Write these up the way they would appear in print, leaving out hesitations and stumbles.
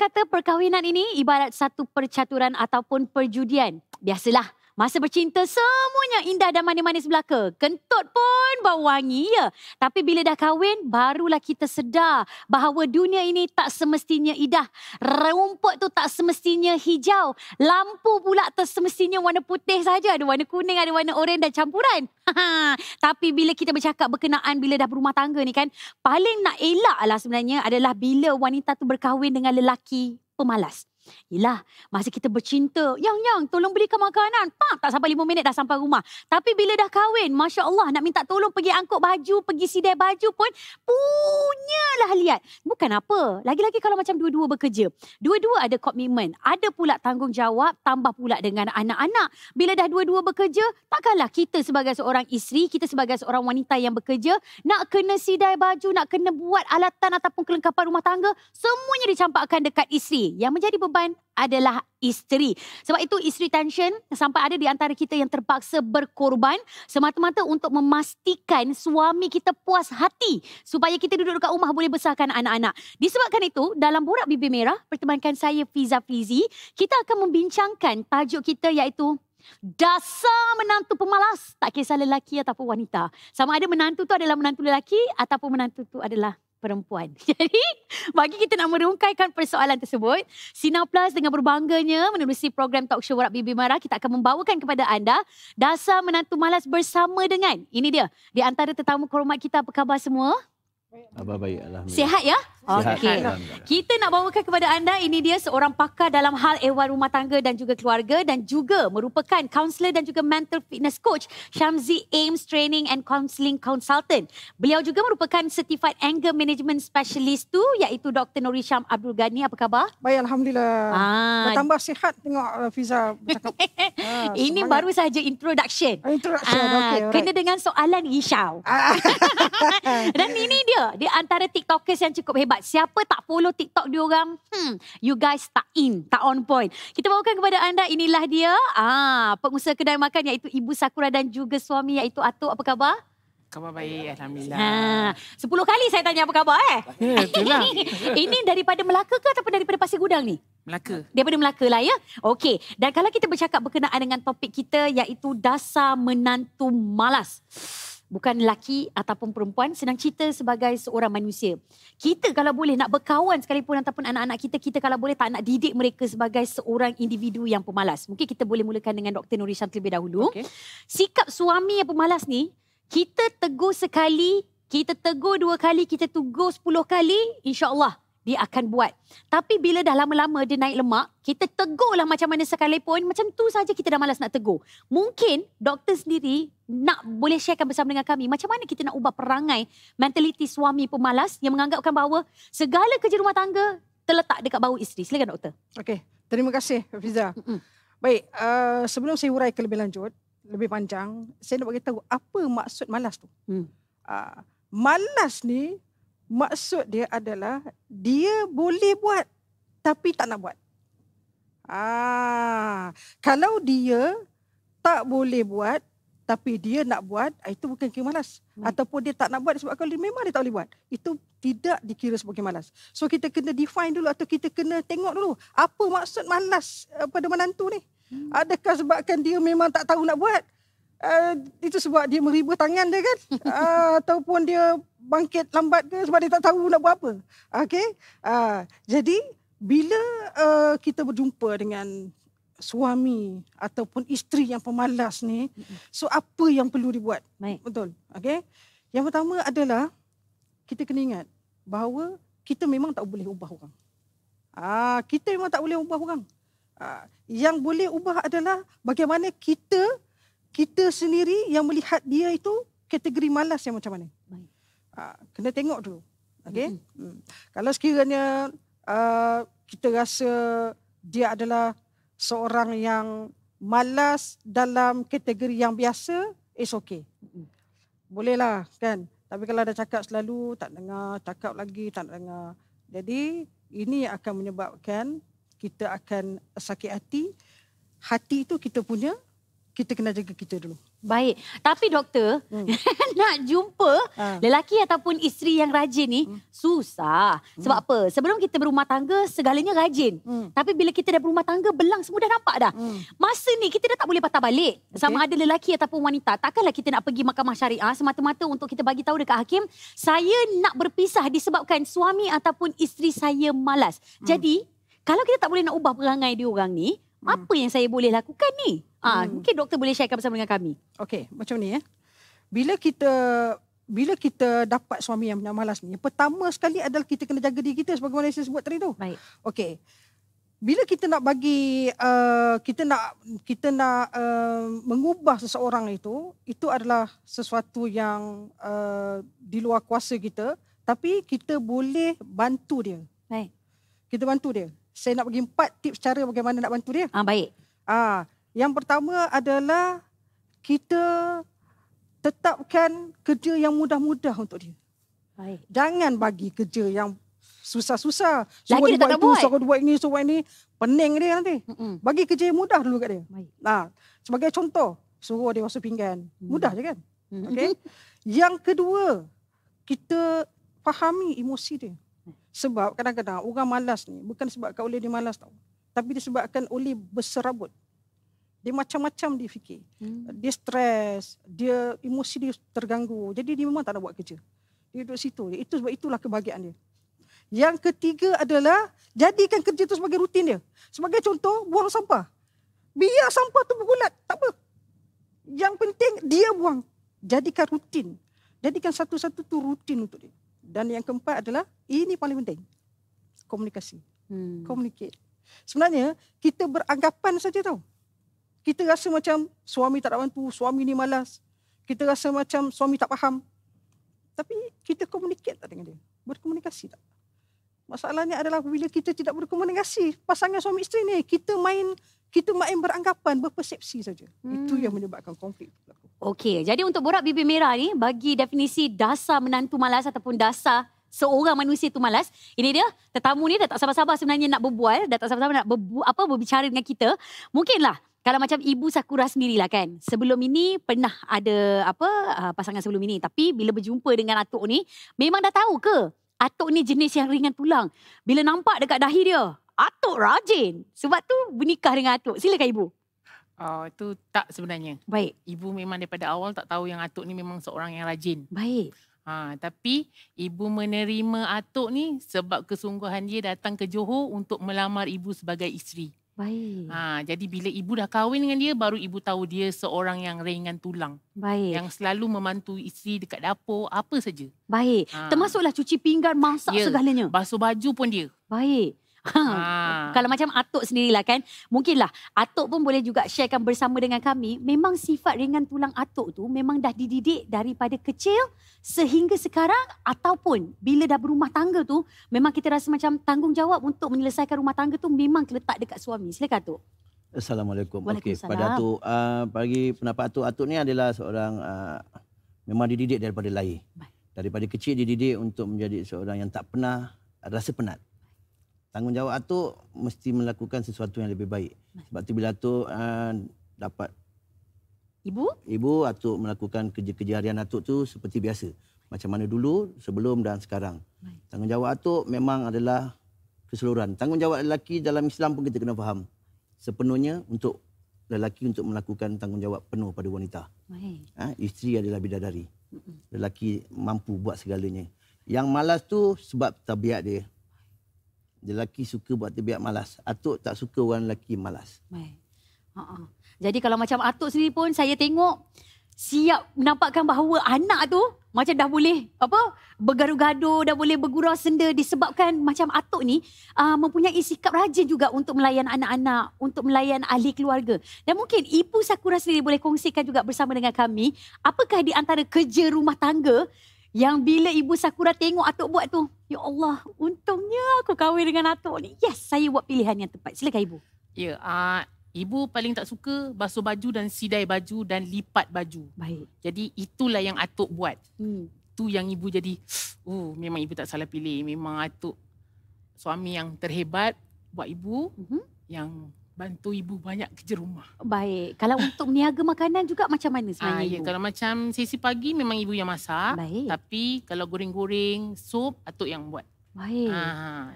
kata perkahwinan ini ibarat satu percaturan ataupun perjudian. Biasalah, masa bercinta semuanya indah dan manis-manis belaka. Kentut pun bau wangi, ya. Tapi bila dah kahwin, barulah kita sedar bahawa dunia ini tak semestinya indah. Rumput tu tak semestinya hijau. Lampu pula tak semestinya warna putih saja. Ada warna kuning, ada warna oranye dan campuran. Tapi bila kita bercakap berkenaan bila dah berumah tangga ni kan, paling nak elak lah sebenarnya adalah bila wanita tu berkahwin dengan lelaki pemalas. Yelah, masa kita bercinta, Yang, tolong belikan makanan. Tak sampai 5 minit dah sampai rumah. Tapi bila dah kahwin, Masya Allah, nak minta tolong pergi angkut baju, pergi sidai baju pun punyalah liat. Bukan apa, lagi-lagi kalau macam dua-dua bekerja. Dua-dua ada komitmen, ada pula tanggungjawab, tambah pula dengan anak-anak. Bila dah dua-dua bekerja, takkanlah kita sebagai seorang isteri, kita sebagai seorang wanita yang bekerja, nak kena sidai baju, nak kena buat alatan ataupun kelengkapan rumah tangga, semuanya dicampakkan dekat isteri. Yang menjadi beban adalah isteri. Sebab itu isteri tension sampai ada di antara kita yang terpaksa berkorban semata-mata untuk memastikan suami kita puas hati supaya kita duduk dekat rumah boleh besarkan anak-anak. Disebabkan itu, dalam Borak Bibir Merah, pertemankan saya Fiza Fizi, kita akan membincangkan tajuk kita iaitu dasar menantu pemalas, tak kisah lelaki ataupun wanita. Sama ada menantu tu adalah menantu lelaki ataupun menantu tu adalah perempuan. Jadi, bagi kita nak merungkaikan persoalan tersebut, Sinar Plus dengan berbangganya menerusi program talk show Borak Bibir Merah, kita akan membawakan kepada anda dasar menantu malas bersama dengan, ini dia, di antara tetamu kehormat kita. Apa khabar semua? Abah baik, alhamdulillah. Sihat ya? Okey. Alhamdulillah. Kita nak bawakan kepada anda, ini dia seorang pakar dalam hal ehwal rumah tangga dan juga keluarga dan juga merupakan kaunselor dan juga mental fitness coach, Syamzi Ames Training and Counselling Consultant. Beliau juga merupakan certified anger management specialist tu, iaitu Dr. Nuri Syam Abdul Ghani. Apa khabar? Baik, alhamdulillah. Bertambah sihat tengok Fiza bercakap. Ini baru saja introduction. Introduction, okey. Kena dengan soalan risau. Dan ini dia, di antara TikTokers yang cukup hebat. Siapa tak follow TikTok diorang, you guys tak in, tak on point. Kita bawakan kepada anda, inilah dia, pengusaha kedai makan iaitu Ibu Sakura dan juga suami iaitu Atuk. Apa khabar? Khabar baik, alhamdulillah. 10 kali saya tanya apa khabar Ya, itulah. Ini daripada Melaka ke ataupun daripada Pasir Gudang ni? Melaka. Daripada Melaka lah ya. Okey. Dan kalau kita bercakap berkenaan dengan topik kita iaitu dasar menantu malas. Bukan lelaki ataupun perempuan, senang cerita sebagai seorang manusia. Kita kalau boleh nak berkawan sekalipun ataupun anak-anak kita, kita kalau boleh tak nak didik mereka sebagai seorang individu yang pemalas. Mungkin kita boleh mulakan dengan Dr. Nuri Syam terlebih dahulu. Okay. Sikap suami yang pemalas ni, kita tegur sekali, kita tegur 2 kali, kita tegur 10 kali, insya-Allah dia akan buat. Tapi bila dah lama-lama dia naik lemak, kita tegurlah macam mana sekalipun, macam tu saja kita dah malas nak tegur. Mungkin doktor sendiri nak boleh sharekan bersama dengan kami macam mana kita nak ubah perangai mentaliti suami pemalas yang menganggapkan bahawa segala kerja rumah tangga terletak dekat bahu isteri. Silakan doktor. Okey, terima kasih Fiza. Baik, sebelum saya huraikan lebih lanjut, lebih panjang, saya nak beritahu apa maksud malas tu. Malas ni maksud dia adalah dia boleh buat tapi tak nak buat. Kalau dia tak boleh buat tapi dia nak buat, itu bukan kira malas. Ataupun dia tak nak buat sebab kalau memang dia tak boleh buat, itu tidak dikira sebagai malas. So kita kena define dulu atau kita kena tengok dulu apa maksud malas pada menantu ni. Adakah sebabkan dia memang tak tahu nak buat? Itu sebab dia meribah tangan dia kan? Ataupun dia bangkit lambat ke sebab dia tak tahu nak buat apa? Okey. Jadi bila kita berjumpa dengan suami ataupun isteri yang pemalas ni, so apa yang perlu dibuat? Baik. Betul. Okey. Yang pertama adalah kita kena ingat bahawa kita memang tak boleh ubah orang. Kita memang tak boleh ubah orang. Yang boleh ubah adalah bagaimana kita sendiri yang melihat dia itu kategori malas yang macam mana. Kena tengok dulu. Okay? Kalau sekiranya kita rasa dia adalah seorang yang malas dalam kategori yang biasa, it's okay. Bolehlah kan. Tapi kalau dah cakap selalu, tak dengar, cakap lagi, tak dengar. Jadi ini akan menyebabkan kita akan sakit hati. Hati itu kita punya, kita kena jaga kita dulu. Baik. Tapi doktor, nak jumpa lelaki ataupun isteri yang rajin ni susah. Sebab apa? Sebelum kita berumah tangga, segalanya rajin. Tapi bila kita dah berumah tangga, belang semua dah nampak dah. Masa ni kita dah tak boleh patah balik. Sama ada lelaki ataupun wanita. Takkanlah kita nak pergi mahkamah syariah semata-mata untuk kita bagi tahu dekat hakim, saya nak berpisah disebabkan suami ataupun isteri saya malas. Jadi, kalau kita tak boleh nak ubah perangai dia orang ni, apa yang saya boleh lakukan ni? Mungkin doktor boleh sharekan bersama dengan kami. Okey, macam ni ya. Bila kita dapat suami yang malas ni, pertama sekali adalah kita kena jaga diri kita sebagaimana saya sebut tadi tu. Baik. Okey. Bila kita nak bagi kita nak mengubah seseorang itu adalah sesuatu yang di luar kuasa kita, tapi kita boleh bantu dia. Baik. Kita bantu dia. Saya nak bagi 4 tips cara bagaimana nak bantu dia. Baik. Yang pertama adalah kita tetapkan kerja yang mudah-mudah untuk dia. Baik. Jangan bagi kerja yang susah-susah. Lagi dia tak nak buat. Suruh buat ini, suruh buat ini. Pening dia nanti. Bagi kerja yang mudah dulu kat dia. Baik. Sebagai contoh, suruh dia basuh pinggan. Mudah je kan? Okay? Yang kedua, kita fahami emosi dia. Sebab kadang-kadang orang malas ni bukan sebabkan oleh dia malas tau. Tapi disebabkan oleh berserabut. Dia macam-macam dia fikir. Dia stres, dia emosi dia terganggu. Jadi dia memang tak nak buat kerja. Dia duduk situ. Itu sebab itulah kebahagiaan dia. Yang ketiga adalah jadikan kerja tu sebagai rutin dia. Sebagai contoh, buang sampah. Biar sampah tu bergulat, tak apa. Yang penting dia buang. Jadikan rutin. Jadikan satu-satu tu rutin untuk dia. Dan yang keempat adalah, ini paling penting. Komunikasi. Communicate. Sebenarnya, kita beranggapan saja tau. Kita rasa macam suami tak nak bantu, suami ni malas. Kita rasa macam suami tak faham. Tapi kita communicate tak dengan dia? Berkomunikasi tak? Masalahnya adalah bila kita tidak berkomunikasi, pasangan suami isteri ni, kita main beranggapan, berpersepsi saja. Itu yang menyebabkan konflik. Okey, jadi untuk borak bibir merah ni, bagi definisi dasar menantu malas ataupun dasar seorang manusia tu malas, ini dia, tetamu ni dah tak sabar-sabar sebenarnya nak berbual, dah tak sabar-sabar nak berbicara dengan kita. Mungkinlah, kalau macam Ibu Sakura sendirilah kan, sebelum ini pernah ada pasangan sebelum ini, tapi bila berjumpa dengan atuk ni, memang dah tahu ke atuk ni jenis yang ringan tulang? Bila nampak dekat dahi dia, atuk rajin. Sebab tu bernikah dengan atuk. Silakan Ibu. Itu tak sebenarnya. Baik. Ibu memang daripada awal tak tahu yang atuk ni memang seorang yang rajin. Baik. Tapi ibu menerima atuk ni sebab kesungguhan dia datang ke Johor untuk melamar ibu sebagai isteri. Baik. Jadi bila ibu dah kahwin dengan dia, baru ibu tahu dia seorang yang ringan tulang. Baik. Yang selalu membantu isteri dekat dapur, apa saja. Baik. Termasuklah cuci pinggan, masak segalanya. Basuh baju pun dia. Baik. Kalau macam atuk sendirilah kan, mungkinlah atuk pun boleh juga sharekan bersama dengan kami. Memang sifat ringan tulang atuk tu memang dah dididik daripada kecil sehingga sekarang, ataupun bila dah berumah tangga tu memang kita rasa macam tanggungjawab untuk menyelesaikan rumah tangga tu memang terletak dekat suami. Silakan atuk. Assalamualaikum. Waalaikumsalam. Okey, pada atuk, bagi pendapat atuk ni adalah seorang memang dididik daripada lahir. Daripada kecil dididik untuk menjadi seorang yang tak pernah rasa penat. Tanggungjawab atuk mesti melakukan sesuatu yang lebih baik. Sebab tu bila atuk dapat ibu, atuk melakukan kerja-kerja harian atuk tu seperti biasa. Macam mana dulu, sebelum dan sekarang. Tanggungjawab atuk memang adalah keseluruhan. Tanggungjawab lelaki dalam Islam pun kita kena faham. Sepenuhnya untuk lelaki untuk melakukan tanggungjawab penuh pada wanita. Isteri adalah bidadari. Lelaki mampu buat segalanya. Yang malas tu sebab tabiat dia. Lelaki suka buat tabiat malas. Atuk tak suka orang lelaki malas. Jadi kalau macam atuk sendiri pun saya tengok siap menampakkan bahawa anak tu macam dah boleh bergaduh-gaduh, dah boleh bergurau senda disebabkan macam atuk ni mempunyai sikap rajin juga untuk melayan anak-anak, untuk melayan ahli keluarga. Dan mungkin Ibu Sakura sendiri boleh kongsikan juga bersama dengan kami, apakah di antara kerja rumah tangga yang bila Ibu Sakura tengok atuk buat tu, ya Allah, untungnya aku kahwin dengan atuk ni. Yes, saya buat pilihan yang tepat. Silakan Ibu. Ya, ibu paling tak suka basuh baju dan sidai baju dan lipat baju. Baik. Jadi itulah yang atuk buat. Tu yang ibu jadi, memang ibu tak salah pilih. Memang atuk suami yang terhebat buat ibu, yang bantu ibu banyak kerja rumah. Baik. Kalau untuk meniaga makanan juga macam mana sebenarnya Ya, ibu? kalau macam sesi pagi memang ibu yang masak. Baik. Tapi kalau goreng-goreng, sup, atuk yang buat. Baik.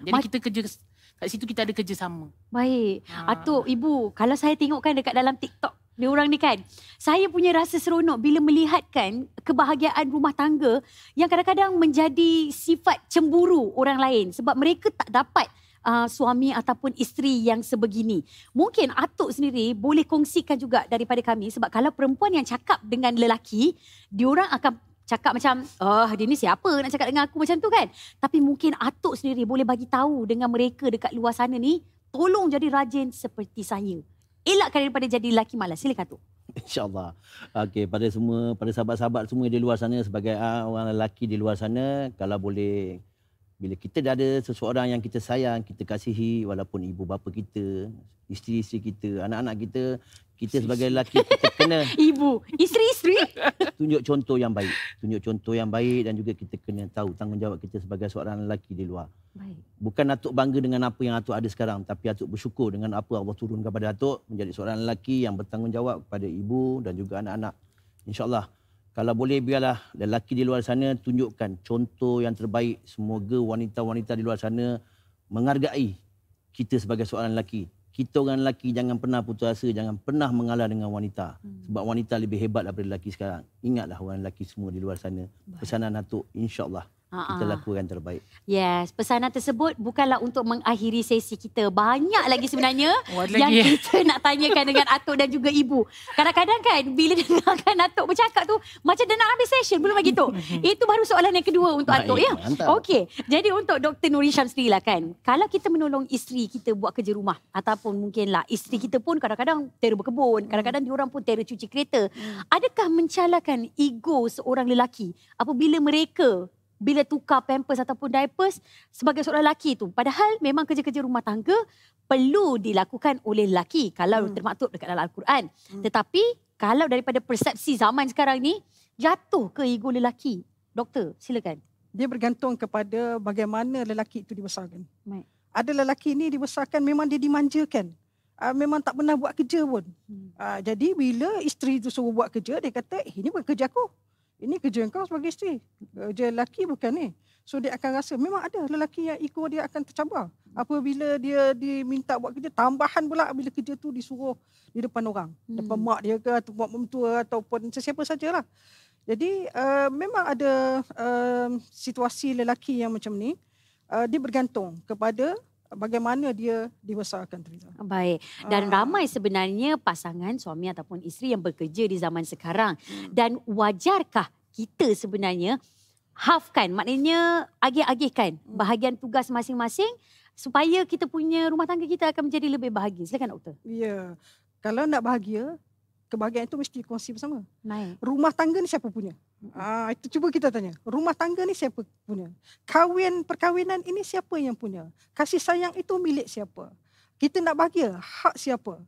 Jadi kita kerja kat situ, kita ada kerjasama. Baik. Atuk, ibu, kalau saya tengokkan dekat dalam TikTok, diorang ni kan, saya punya rasa seronok bila melihatkan kebahagiaan rumah tangga yang kadang-kadang menjadi sifat cemburu orang lain sebab mereka tak dapat suami ataupun isteri yang sebegini. Mungkin atuk sendiri boleh kongsikan juga daripada kami sebab kalau perempuan yang cakap dengan lelaki, diorang akan cakap macam, dia ni siapa nak cakap dengan aku macam tu kan. Tapi mungkin atuk sendiri boleh bagi tahu dengan mereka dekat luar sana ni, tolong jadi rajin seperti saya. Elakkan daripada jadi lelaki malas. Silakan atuk. InsyaAllah. Okey, pada sahabat-sahabat semua di luar sana, sebagai orang lelaki di luar sana, kalau boleh, bila kita dah ada seseorang yang kita sayang, kita kasihi, walaupun ibu bapa kita, isteri-isteri kita, anak-anak kita sebagai lelaki, kita kena Ibu, isteri-isteri. tunjuk contoh yang baik. Tunjuk contoh yang baik dan juga kita kena tahu tanggungjawab kita sebagai seorang lelaki di luar. Baik. Bukan atuk bangga dengan apa yang atuk ada sekarang, tapi atuk bersyukur dengan apa Allah turunkan kepada atuk, menjadi seorang lelaki yang bertanggungjawab kepada ibu dan juga anak-anak. InsyaAllah. Kalau boleh, biarlah lelaki di luar sana tunjukkan contoh yang terbaik. Semoga wanita-wanita di luar sana menghargai kita sebagai seorang lelaki. Kita orang lelaki jangan pernah putus asa, jangan pernah mengalah dengan wanita. Sebab wanita lebih hebat daripada lelaki sekarang. Ingatlah orang lelaki semua di luar sana. Pesanan atuk, insyaAllah kita lakukan terbaik. Yes, pesanan tersebut bukanlah untuk mengakhiri sesi kita. Banyak lagi sebenarnya yang kita nak tanyakan dengan atuk dan juga ibu. Kadang-kadang kan bila dengarkan atuk bercakap tu macam dah nak habis session, belum lagi tu. Itu baru soalan yang kedua untuk atuk ya. Okey, jadi untuk Dr. Nur Hisham sendirilah kan. Kalau kita menolong isteri kita buat kerja rumah ataupun mungkinlah isteri kita pun kadang-kadang tera berkebun, kadang-kadang diorang pun tera cuci kereta. Adakah mencalakan ego seorang lelaki apabila mereka bila tukar pampers ataupun diapers sebagai seorang lelaki tu. Padahal memang kerja-kerja rumah tangga perlu dilakukan oleh lelaki kalau termaktub dekat dalam Al-Quran. Tetapi kalau daripada persepsi zaman sekarang ni, jatuh ke ego lelaki. Doktor, silakan. Dia bergantung kepada bagaimana lelaki itu dibesarkan. Baik. Ada lelaki ni dibesarkan memang dia dimanjakan. Memang tak pernah buat kerja pun. Jadi bila isteri tu suruh buat kerja, dia kata, ini bukan kerja aku. Ini kerja kau sebagai isteri. Kerja lelaki bukan ni. So dia akan rasa memang ada lelaki yang ego dia akan tercabar. Apabila dia diminta buat kerja, tambahan pula bila kerja tu disuruh di depan orang. Depan mak dia ke, atau mak mentua ataupun sesiapa sajalah. Jadi memang ada situasi lelaki yang macam ni. Dia bergantung kepada bagaimana dia dibesarkan. Baik. Dan ramai sebenarnya pasangan suami ataupun isteri yang bekerja di zaman sekarang. Dan wajarkah kita sebenarnya halfkan, maknanya agih-agihkan bahagian tugas masing-masing supaya kita punya rumah tangga kita akan menjadi lebih bahagia. Silakan doktor. Ya. Kalau nak bahagia, kebahagiaan itu mesti kongsi bersama. Baik. Rumah tangga ni siapa punya? Itu cuba kita tanya. Rumah tangga ni siapa punya? Perkahwinan ini siapa yang punya? Kasih sayang itu milik siapa? Kita nak bahagia, hak siapa?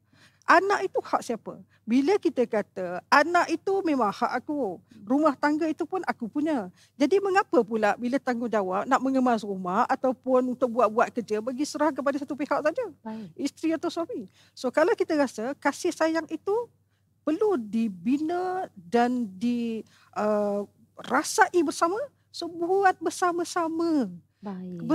Anak itu hak siapa? Bila kita kata anak itu memang hak aku, rumah tangga itu pun aku punya. Jadi mengapa pula bila tanggungjawab nak mengemas rumah ataupun untuk buat-buat kerja bagi serah kepada satu pihak saja? Baik. Isteri atau suami. So kalau kita rasa kasih sayang itu perlu dibina dan dirasai bersama, so buat bersama-sama. Baik.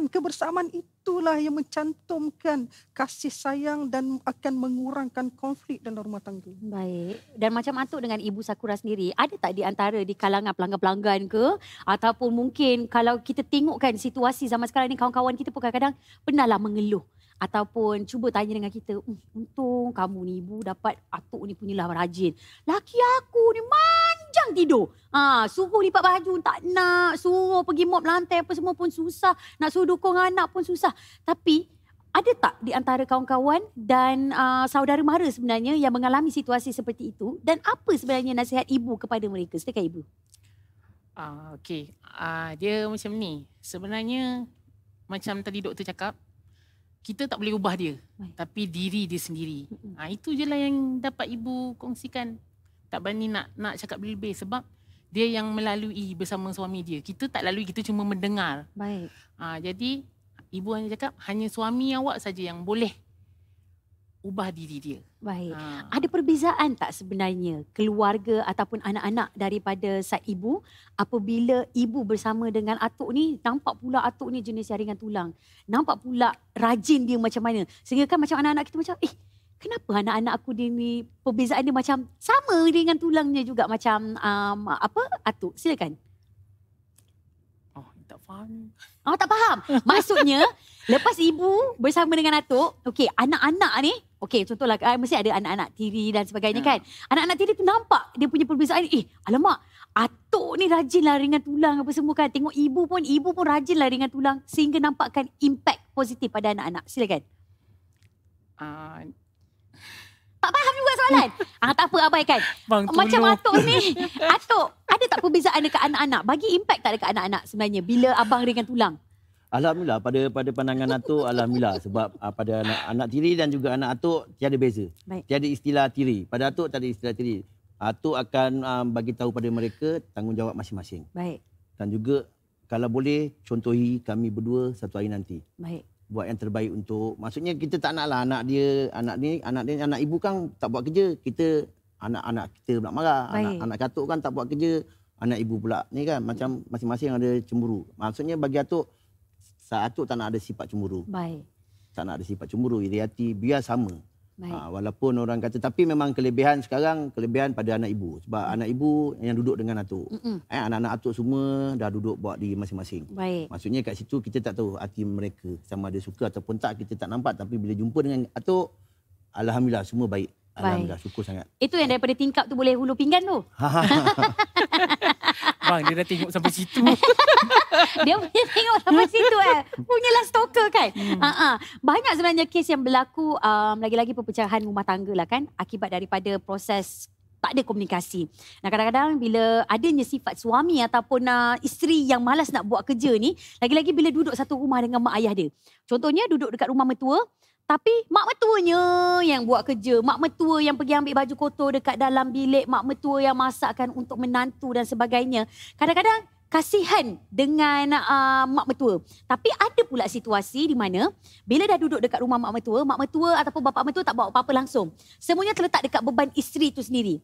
Kebersamaan itulah yang mencantumkan kasih sayang dan akan mengurangkan konflik dalam rumah tangga. Baik. Dan macam atuk dengan Ibu Sakura sendiri, ada tak di antara di kalangan pelanggan-pelanggan ke? Ataupun mungkin kalau kita tengokkan situasi zaman sekarang ni, kawan-kawan kita pun kadang-kadang pernahlah mengeluh. Ataupun cuba tanya dengan kita, untung kamu ni ibu dapat atuk ni punyalah rajin. Laki aku ni manjang tidur. Suruh lipat baju tak nak, suruh pergi mop lantai apa semua pun susah. Nak suruh dukung anak pun susah. Tapi ada tak di antara kawan-kawan dan saudara mara sebenarnya yang mengalami situasi seperti itu? Dan apa sebenarnya nasihat ibu kepada mereka? Silakan ibu. Okey. Dia macam ni. Sebenarnya macam tadi doktor cakap, kita tak boleh ubah dia. Tapi diri dia sendiri. Itu je lah yang dapat ibu kongsikan. Tak berani nak cakap lebih sebab dia yang melalui bersama suami dia. Kita tak lalui, kita cuma mendengar. Baik. Jadi ibu hanya cakap hanya suami awak saja yang boleh ubah diri dia. Baik. Ada perbezaan tak sebenarnya keluarga ataupun anak-anak daripada side ibu apabila ibu bersama dengan atuk ni, nampak pula atuk ni jenis jaringan tulang. Nampak pula rajin dia macam mana. Sehingga kan macam anak-anak kita macam, kenapa anak-anak aku dia ni perbezaan dia macam sama dengan tulangnya juga macam atuk. Silakan. Tak faham. Tak faham. Maksudnya lepas ibu bersama dengan atuk, okey, anak-anak ni, okey, contohlah mesti ada anak-anak tiri dan sebagainya kan. Anak-anak tiri tu nampak dia punya perbezaan. Alamak, atuk ni rajinlah ringan tulang apa semua kan. Tengok ibu pun rajinlah ringan tulang sehingga nampakkan impact positif pada anak-anak. Silakan. Tak faham juga soalan. Tak apa, abaikan. Macam atuk ni, atuk ada tak perbezaan dekat anak-anak? Bagi impact tak dekat anak-anak sebenarnya bila abang ringan tulang? Alhamdulillah pada pandangan atuk, alhamdulillah sebab pada anak tiri dan juga anak atuk tiada beza. Baik. Tiada istilah tiri. Pada atuk tak ada istilah tiri. Atuk akan bagi tahu pada mereka tanggungjawab masing-masing. Baik. Dan juga kalau boleh contohi kami berdua satu hari nanti. Baik. Buat yang terbaik untuk, maksudnya kita tak naklah anak anak ibu kan tak buat kerja, kita anak kita pula marah. Anak katuk kan tak buat kerja, anak ibu pula ni kan macam masing-masing ada cemburu. Maksudnya bagi atuk, atuk tak nak ada sifat cemburu. Baik. Tak nak ada sifat cemburu, iri hati biar sama. Walaupun orang kata, tapi memang kelebihan pada anak ibu. Sebab anak ibu yang duduk dengan atuk. Anak-anak atuk semua dah duduk buat diri masing-masing. Baik. Maksudnya kat situ kita tak tahu hati mereka sama ada suka ataupun tak, kita tak nampak. Tapi bila jumpa dengan atuk, alhamdulillah semua baik. Alhamdulillah, syukur sangat. Itu yang daripada tingkap tu boleh hulu pinggan tu. Bang, dia dah tengok sampai situ. Dia punya tengok sampai situ Punyalah stalker kan. Banyak sebenarnya kes yang berlaku, lagi-lagi perpecahan rumah tangga lah kan, akibat daripada proses tak ada komunikasi. Nah, kadang-kadang bila adanya sifat suami ataupun isteri yang malas nak buat kerja ni, lagi-lagi bila duduk satu rumah dengan mak ayah dia. Contohnya duduk dekat rumah mertua, tapi mak mertuanya yang buat kerja. Mak mertua yang pergi ambil baju kotor dekat dalam bilik. Mak mertua yang masakkan untuk menantu dan sebagainya. Kadang-kadang kasihan dengan mak mertua. Tapi ada pula situasi di mana bila dah duduk dekat rumah mak mertua ataupun bapa mertua tak buat apa-apa langsung. Semuanya terletak dekat beban isteri itu sendiri.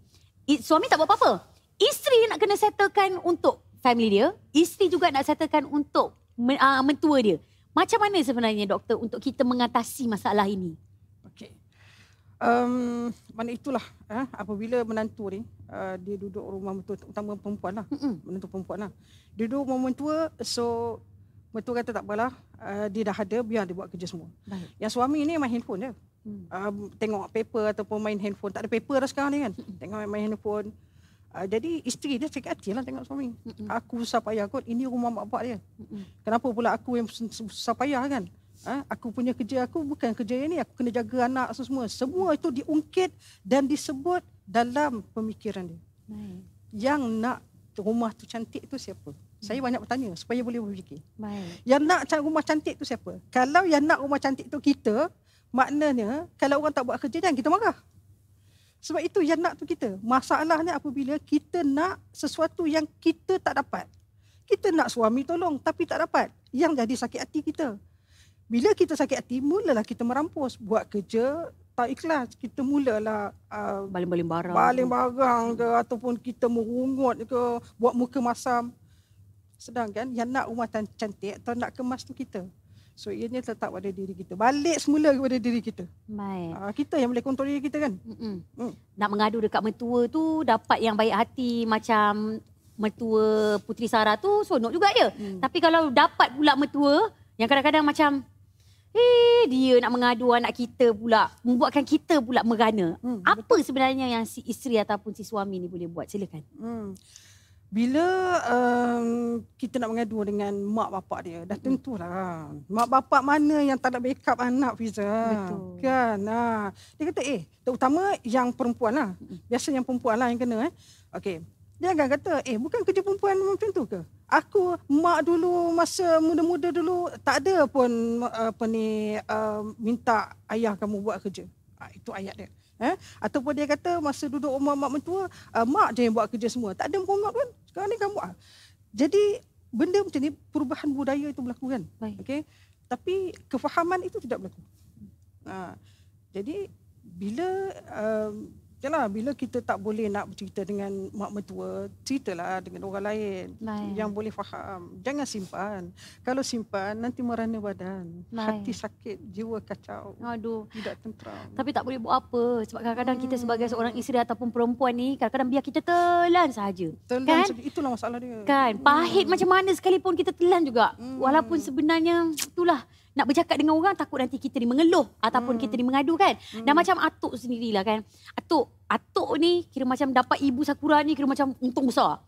Suami tak buat apa-apa. Isteri nak kena settlekan untuk family dia. Isteri juga nak settlekan untuk mentua dia. Macam mana sebenarnya doktor untuk kita mengatasi masalah ini? Okey. Mana itulah apabila menantu ni dia duduk rumah mentua, utama perempuan lah. Menantu perempuan lah. Dia duduk rumah mentua, so mentua kata tak apalah, dia dah ada, biar dia buat kerja semua. Baik. Yang suami ni main handphone je. Tengok paper ataupun main handphone. Tak ada paper dah sekarang ni kan. Tengok main handphone. Jadi isteri dia sakit hati lah tengok suami. Aku susah payah kot, ini rumah mak bapak dia. Kenapa pula aku yang susah payah kan? Aku punya kerja aku bukan kerja ini, aku kena jaga anak semua. Semua itu diungkit dan disebut dalam pemikiran dia. Yang nak rumah tu cantik tu siapa? Saya banyak bertanya supaya boleh berfikir. Yang nak rumah cantik tu siapa? Kalau yang nak rumah cantik tu kita, maknanya kalau orang tak buat kerja jangan kita marah. Sebab itu yang nak tu kita. Masalahnya apabila kita nak sesuatu yang kita tak dapat. Kita nak suami tolong tapi tak dapat. Yang jadi sakit hati kita. Bila kita sakit hati, mulalah kita merampus. Buat kerja tak ikhlas. Kita mulalah baling-baling barang. Baling barang ke, ataupun kita merungut ke, buat muka masam. Sedangkan yang nak rumah cantik atau nak kemas tu kita. So ianya tetap pada diri kita. Balik semula kepada diri kita. Kita yang boleh kontrol diri kita kan. Nak mengadu dekat mertua tu dapat yang baik hati macam mertua Puteri Sarah tu sonok juga je. Tapi kalau dapat pula mertua yang kadang-kadang macam dia nak mengadu anak kita pula, membuatkan kita pula merana. Apa sebenarnya yang si isteri ataupun si suami ni boleh buat? Silakan. Bila kita nak mengadu dengan mak bapak dia, dah tentulah mak bapak mana yang tak nak backup anak, Fiza. Betul. Kan? Dia kata terutama yang perempuan lah. Biasa yang perempuan lah yang kena. Okey. Dia akan kata, bukan kerja perempuan macam tu ke? Aku, mak dulu, masa muda-muda dulu, tak ada pun minta ayah kamu buat kerja. Itu ayat dia. Ataupun dia kata masa duduk rumah mak mentua, mak je yang buat kerja semua. Tak ada merungut pun. Sekarang ni kamu buat. Jadi benda macam ni, perubahan budaya itu berlaku kan. Okay? Tapi kefahaman itu tidak berlaku. Jadi bila kita tak boleh nak bercerita dengan mak mertua, ceritalah dengan orang lain yang boleh faham. Jangan simpan. Kalau simpan nanti merana badan. Hati sakit, jiwa kacau. Aduh. Tidak tenteram. Tapi tak boleh buat apa. Sebab kadang-kadang kita sebagai seorang isteri ataupun perempuan ni, kadang-kadang biar kita telan sahaja. Kan? Itulah masalah dia. Kan? Pahit macam mana sekalipun kita telan juga. Walaupun sebenarnya itulah, nak bercakap dengan orang takut nanti kita ni mengeluh ataupun kita ni mengadu kan. Dan macam Atuk sendirilah kan. Atuk ni kira macam dapat Ibu Sakura ni kira macam untung besar.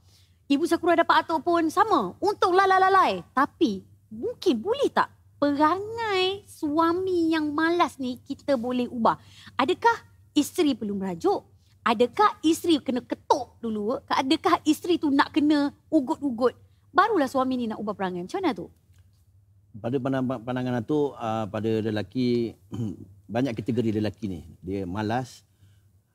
Ibu Sakura dapat Atuk pun sama. Untung lalai. Tapi mungkin boleh tak perangai suami yang malas ni kita boleh ubah? Adakah isteri perlu merajuk? Adakah isteri kena ketuk dulu? Adakah isteri tu nak kena ugut-ugut? Barulah suami ni nak ubah perangai. Macam mana tu? Pada pandangan Atuk, pada lelaki, banyak kategori lelaki ni. Dia malas,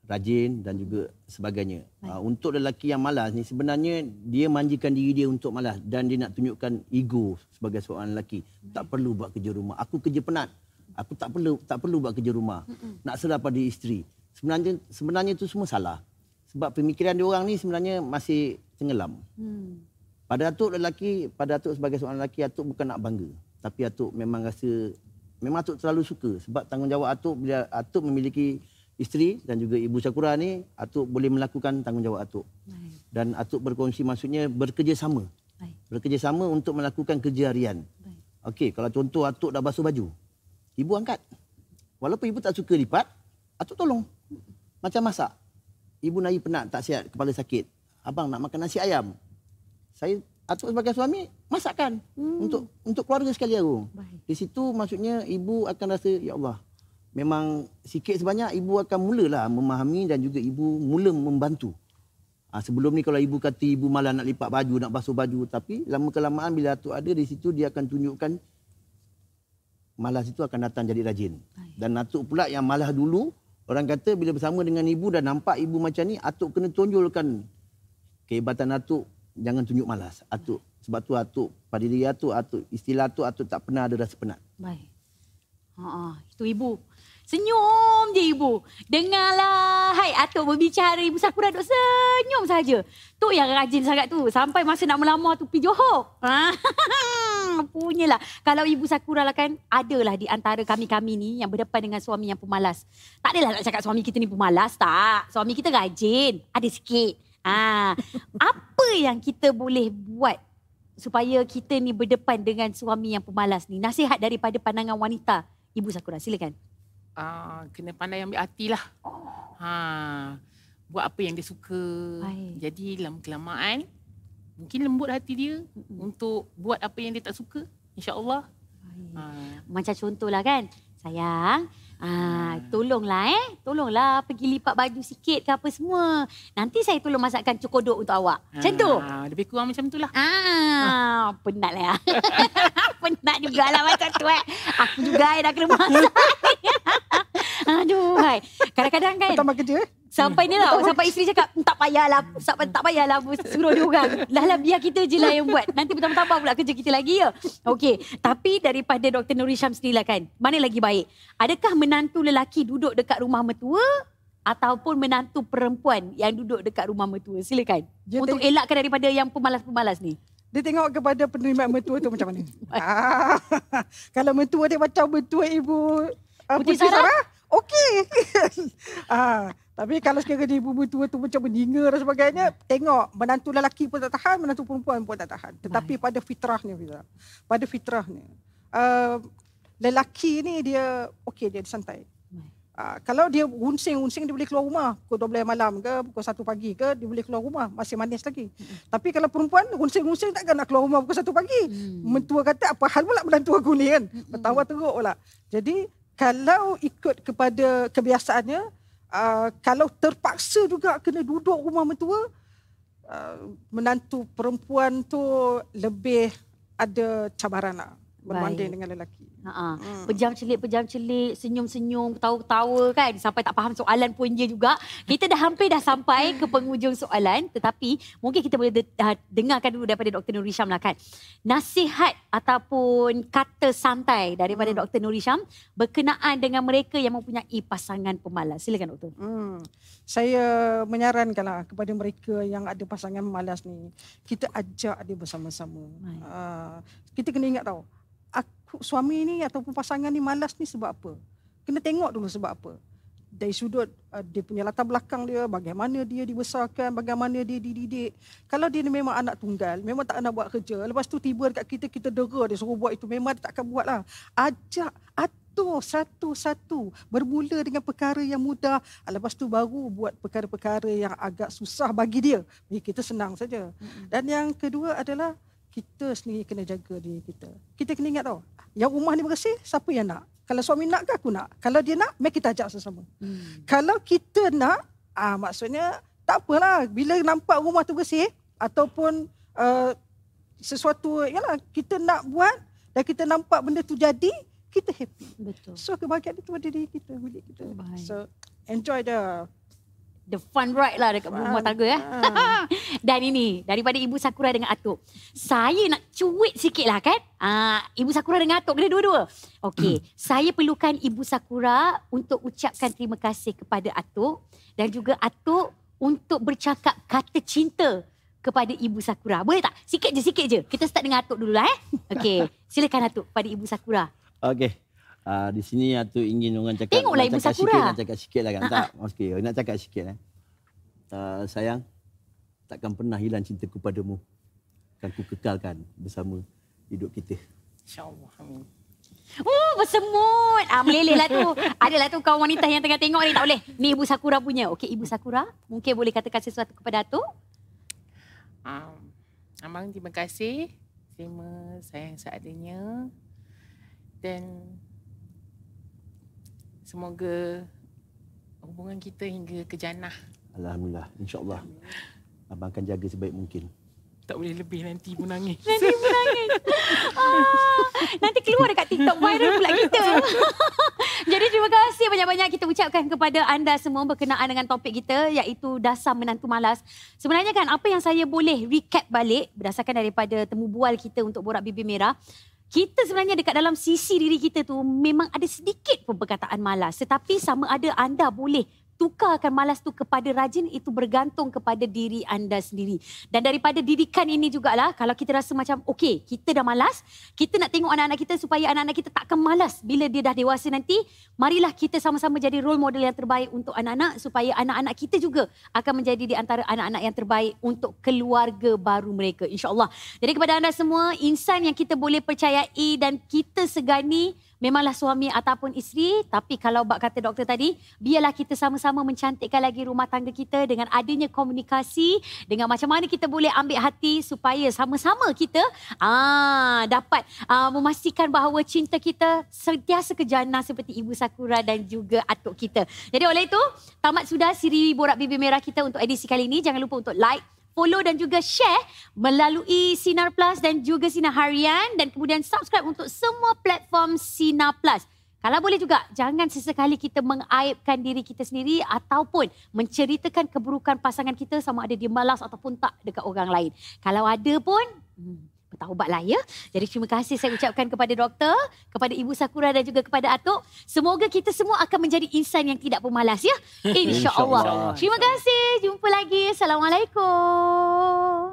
rajin dan juga sebagainya. Untuk lelaki yang malas ni sebenarnya dia manjikan diri dia untuk malas dan dia nak tunjukkan ego sebagai seorang lelaki. Tak perlu buat kerja rumah. Aku kerja penat. Aku tak perlu buat kerja rumah. Nak serah pada isteri. Sebenarnya itu semua salah. Sebab pemikiran dia orang ni sebenarnya masih tenggelam. Pada Atuk sebagai seorang lelaki, Atuk bukan nak bangga. Tapi Atuk memang Atuk terlalu suka. Sebab tanggungjawab Atuk bila Atuk memiliki isteri dan juga Ibu Sakura ni, Atuk boleh melakukan tanggungjawab Atuk. Dan Atuk berkongsi, maksudnya bekerjasama. Bekerjasama untuk melakukan kerja harian. Okey, kalau contoh Atuk dah basuh baju, Ibu angkat. Walaupun Ibu tak suka lipat, Atuk tolong. Macam masak. Ibu Nari penat, tak sihat, kepala sakit. Abang nak makan nasi ayam. Atuk sebagai suami masakkan untuk keluarga sekali aku. Di situ maksudnya ibu akan rasa, ya Allah, memang sikit sebanyak ibu akan mulalah memahami dan juga ibu mula membantu. Sebelum ni kalau ibu kata ibu malah nak lipat baju, nak basuh baju, tapi lama kelamaan bila Atuk ada di situ, dia akan tunjukkan malas itu akan datang jadi rajin. Dan Atuk pula yang malas dulu, orang kata bila bersama dengan ibu dan nampak ibu macam ni, Atuk kena tonjolkan kehebatan Atuk. Jangan tunjuk malas. Atuk, sebab tu Atuk, pada diri Atuk, istilah Atuk tak pernah ada rasa penat. Baik. Itu Ibu. Senyum je Ibu. Dengarlah. Hai Atuk berbicara, Ibu Sakura duk senyum saja. Tu yang rajin sangat tu. Sampai masa nak melamar tu pergi Johor. Punyalah. Kalau Ibu Sakura lah kan, adalah di antara kami-kami ni yang berdepan dengan suami yang pemalas. Tak adalah nak cakap suami kita ni pemalas. Tak. Suami kita rajin. Ada sikit. Apa yang kita boleh buat supaya kita ni berdepan dengan suami yang pemalas ni? Nasihat daripada pandangan wanita, Ibu Sakura, silakan. Kena pandai ambil hati lah. Buat apa yang dia suka. Jadi lama kelamaan mungkin lembut hati dia untuk buat apa yang dia tak suka. InsyaAllah. Macam contohlah kan, sayang, tolonglah pergi lipat baju sikit ke apa semua. Nanti saya tolong masakkan cokodok untuk awak. Macam tu. Lebih kurang macam tu lah. Penat lah ya. Penat jugalah macam tu Aku juga dah kena masak. Aduh, hai. Kadang-kadang kan. Pertama kerja. Sampai ni tau, sampai isteri cakap, tak payahlah suruh dia orang. Lah biar kita je lah yang buat. Nanti bertambah-tambah pula kerja kita lagi ya. Okey, tapi daripada Dr. Nur Hisham sendiri lah kan, mana lagi baik? Adakah menantu lelaki duduk dekat rumah mertua ataupun menantu perempuan yang duduk dekat rumah mertua? Silakan. Untuk elakkan daripada yang pemalas-pemalas ni. Dia tengok kepada penerimaan mertua tu macam mana. Kalau mertua dia macam mertua Ibu Putri Sarah, okey. Tapi kalau sekiranya ibu mertua tu macam menyinga dan sebagainya, tengok menantu lelaki pun tak tahan, menantu perempuan pun tak tahan. Tetapi pada fitrahnya, lelaki ni dia okey, dia santai. Kalau dia unsing dia boleh keluar rumah pukul 12 malam ke, pukul 1 pagi ke, dia boleh keluar rumah, masih manis lagi. Tapi kalau perempuan unsing takkan nak keluar rumah pukul 1 pagi. Mentua kata, apa hal pula menantu aku ni kan? Bertawa teruk pula. Jadi kalau ikut kepada kebiasaannya, kalau terpaksa juga kena duduk rumah mertua, menantu perempuan tu lebih ada cabaran lah. berbanding dengan lelaki. Pejam celik, senyum-senyum, ketawa-ketawa kan. Sampai tak faham soalan pun dia juga. Kita dah sampai ke penghujung soalan. Tetapi mungkin kita boleh dengarkan dulu daripada Dr. Nur Hisham lah kan. Nasihat ataupun kata santai daripada Dr. Nur Hisham berkenaan dengan mereka yang mempunyai pasangan pemalas. Silakan Doktor. Saya menyarankanlah kepada mereka yang ada pasangan pemalas ni. Kita ajak dia bersama-sama. Kita kena ingat tahu. Suami ni ataupun pasangan ni malas ni sebab apa? Kena tengok dulu sebab apa. Dari sudut dia punya latar belakang dia, bagaimana dia dibesarkan, bagaimana dia dididik. Kalau dia ni memang anak tunggal, memang tak nak buat kerja. Lepas tu tiba dekat kita dera dia suruh buat itu, memang dia takkan buat lah. Ajak, atur satu-satu. Bermula dengan perkara yang mudah. Lepas tu baru buat perkara-perkara yang agak susah bagi dia. Bagi kita senang saja. Dan yang kedua adalah kita sendiri kena jaga diri kita. Kita kena ingat tau, yang rumah ni bersih, siapa yang nak? Kalau suami nak ke aku nak? Kalau dia nak, mari kita ajak sesama. Kalau kita nak, maksudnya tak apalah. Bila nampak rumah tu bersih, ataupun sesuatu, yalah, kita nak buat dan kita nampak benda tu jadi, kita happy. Betul. So kebahagiaan itu ada diri kita, milik kita. So enjoy the fun ride lah dekat rumah tangga ya. Dan ini daripada Ibu Sakura dengan Atuk. Saya nak cuit sikit lah kan. Ibu Sakura dengan Atuk kena dua-dua. Okey, saya perlukan Ibu Sakura untuk ucapkan terima kasih kepada Atuk dan juga Atuk untuk bercakap kata cinta kepada Ibu Sakura. Boleh tak? Sikit je. Kita start dengan Atuk dulu lah Okey, silakan Atuk pada Ibu Sakura. Okey. Di sini Atuk ingin orang cakap. Tengoklah Ibu Sakura. Nak cakap sikit lah kan. Tak, okey. Nak cakap sikit. Sayang, takkan pernah hilang cintaku padamu. Akan ku kekalkan bersama hidup kita. InsyaAllah. Amin. Bersemut. Meleleh lah tu. Adalah tu kawan wanita yang tengah tengok ni. Tak boleh. Ni Ibu Sakura punya. Okey, Ibu Sakura. Mungkin boleh katakan sesuatu kepada Atuk. Abang terima kasih. Terima sayang seadanya. Dan semoga hubungan kita hingga ke jannah. Alhamdulillah. InsyaAllah. Abang akan jaga sebaik mungkin. Tak boleh lebih, nanti pun nangis. Nanti keluar dekat TikTok viral pula kita. Jadi terima kasih banyak-banyak kita ucapkan kepada anda semua berkenaan dengan topik kita iaitu dasar menantu malas. Sebenarnya kan apa yang saya boleh recap balik berdasarkan daripada temu bual kita untuk Borak Bibir Merah. Kita sebenarnya dekat dalam sisi diri kita tu memang ada sedikit pun perkataan malas. Tetapi sama ada anda boleh tukarkan malas tu kepada rajin, itu bergantung kepada diri anda sendiri. Dan daripada didikan ini jugalah, kalau kita rasa macam okey, kita dah malas, kita nak tengok anak-anak kita supaya anak-anak kita takkan malas bila dia dah dewasa nanti, marilah kita sama-sama jadi role model yang terbaik untuk anak-anak supaya anak-anak kita juga akan menjadi di antara anak-anak yang terbaik untuk keluarga baru mereka, insya-Allah. Jadi kepada anda semua, insan yang kita boleh percayai dan kita segani memanglah suami ataupun isteri, tapi kalau bak kata doktor tadi, biarlah kita sama-sama mencantikkan lagi rumah tangga kita dengan adanya komunikasi, dengan macam mana kita boleh ambil hati supaya sama-sama kita dapat memastikan bahawa cinta kita sentiasa ke jannah seperti Ibu Sakura dan juga atuk kita. Jadi oleh itu, tamat sudah siri Borak Bibir Merah kita untuk edisi kali ini. Jangan lupa untuk like, follow dan juga share melalui Sinar Plus dan juga Sinar Harian dan kemudian subscribe untuk semua platform Sinar Plus. Kalau boleh juga, jangan sesekali kita mengaibkan diri kita sendiri ataupun menceritakan keburukan pasangan kita sama ada dia malas ataupun tak dekat orang lain. Kalau ada pun, bertaubatlah ya. Jadi terima kasih saya ucapkan kepada doktor, kepada Ibu Sakura dan juga kepada Atuk. Semoga kita semua akan menjadi insan yang tidak pemalas ya. InsyaAllah. Terima kasih. Jumpa lagi. Assalamualaikum.